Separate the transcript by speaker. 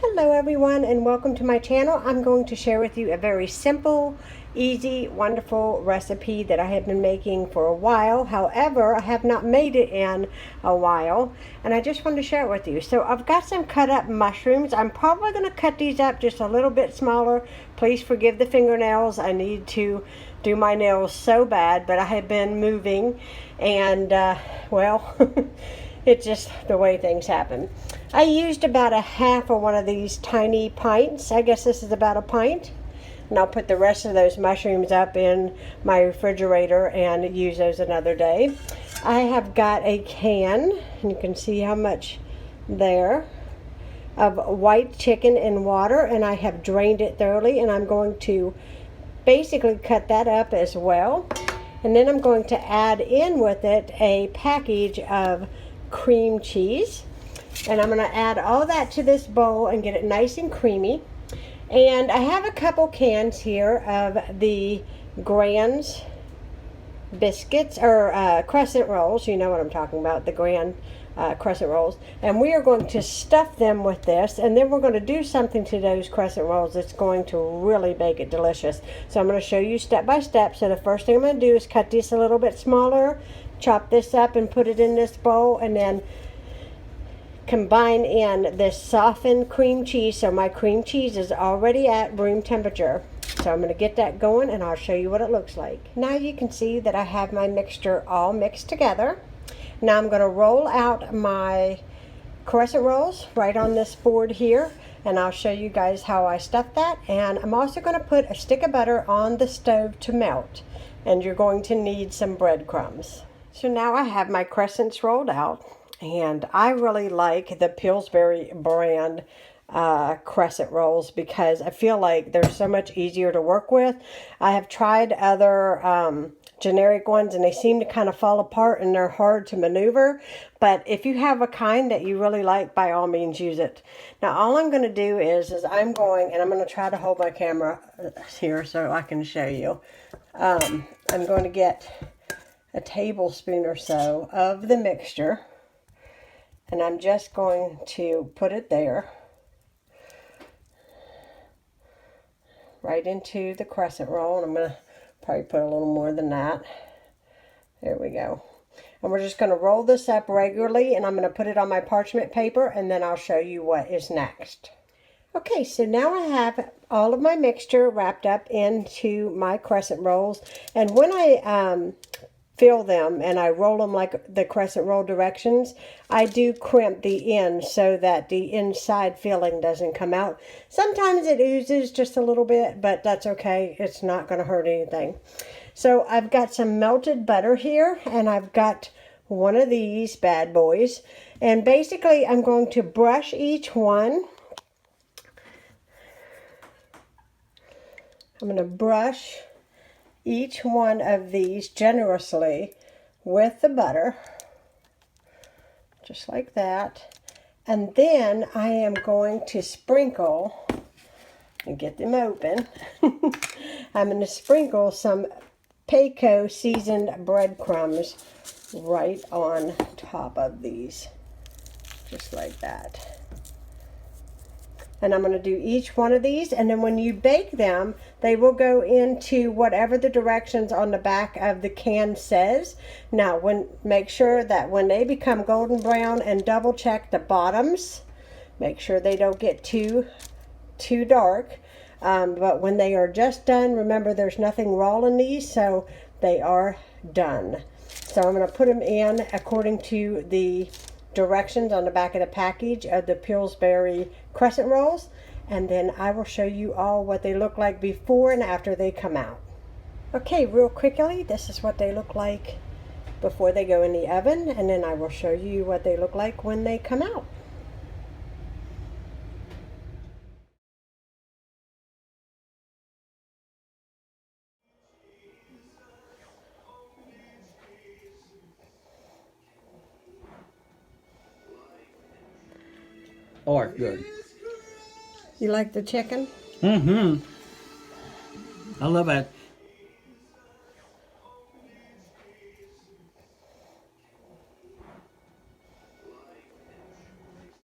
Speaker 1: Hello everyone and welcome to my channel. I'm going to share with you a very simple, easy, wonderful recipe that I have been making for a while. However, I have not made it in a while and I just wanted to share it with you. So I've got some cut up mushrooms. I'm probably going to cut these up just a little bit smaller. Please forgive the fingernails. I need to do my nails so bad, but I have been moving and well it's just the way things happen. I used about a half of one of these tiny pints. I guess this is about a pint. And I'll put the rest of those mushrooms up in my refrigerator and use those another day. I have got a can, and you can see how much there, of white chicken in water, and I have drained it thoroughly, and I'm going to basically cut that up as well. And then I'm going to add in with it a package of cream cheese. And I'm going to add all that to this bowl and get it nice and creamy. And I have a couple cans here of the Grand's biscuits, or crescent rolls. You know what I'm talking about, the Grand crescent rolls. And we are going to stuff them with this, and then we're going to do something to those crescent rolls that's going to really make it delicious. So I'm going to show you step by step. So the first thing I'm going to do is cut this a little bit smaller, chop this up and put it in this bowl, and then combine in this softened cream cheese. So my cream cheese is already at room temperature. So I'm going to get that going and I'll show you what it looks like. Now you can see that I have my mixture all mixed together. Now I'm going to roll out my crescent rolls right on this board here, and I'll show you guys how I stuff that. And I'm also going to put a stick of butter on the stove to melt, and you're going to need some breadcrumbs. So now I have my crescents rolled out, and I really like the Pillsbury brand crescent rolls because I feel like they're so much easier to work with. I have tried other generic ones and they seem to kind of fall apart and they're hard to maneuver. But if you have a kind that you really like, by all means use it. Now all I'm going to do is I'm going to try to hold my camera here so I can show you. I'm going to get a tablespoon or so of the mixture, and I'm just going to put it there right into the crescent roll. And I'm going to probably put a little more than that. There we go. And we're just going to roll this up regularly, and I'm going to put it on my parchment paper, and then I'll show you what is next. Okay, so now I have all of my mixture wrapped up into my crescent rolls, and when I fill them and I roll them like the crescent roll directions, I do crimp the end so that the inside filling doesn't come out. Sometimes it oozes just a little bit, but that's okay. It's not going to hurt anything. So I've got some melted butter here, and I've got one of these bad boys. And basically I'm going to brush each one. I'm going to brush each one of these generously with the butter, just like that. And then I am going to sprinkle, and get them open, I'm going to sprinkle some Payco seasoned breadcrumbs right on top of these, just like that. And I'm going to do each one of these, and then when you bake them, they will go into whatever the directions on the back of the can says. Now, make sure that when they become golden brown, and double check the bottoms, make sure they don't get too dark. But when they are just done, remember there's nothing raw in these, so they are done. So I'm going to put them in according to the directions on the back of the package of the Pillsbury crescent rolls, and then I will show you all what they look like before and after they come out. Okay, real quickly, this is what they look like before they go in the oven, and then I will show you what they look like when they come out.
Speaker 2: Oh, it's good.
Speaker 1: You like the chicken?
Speaker 2: Mm-hmm. I love that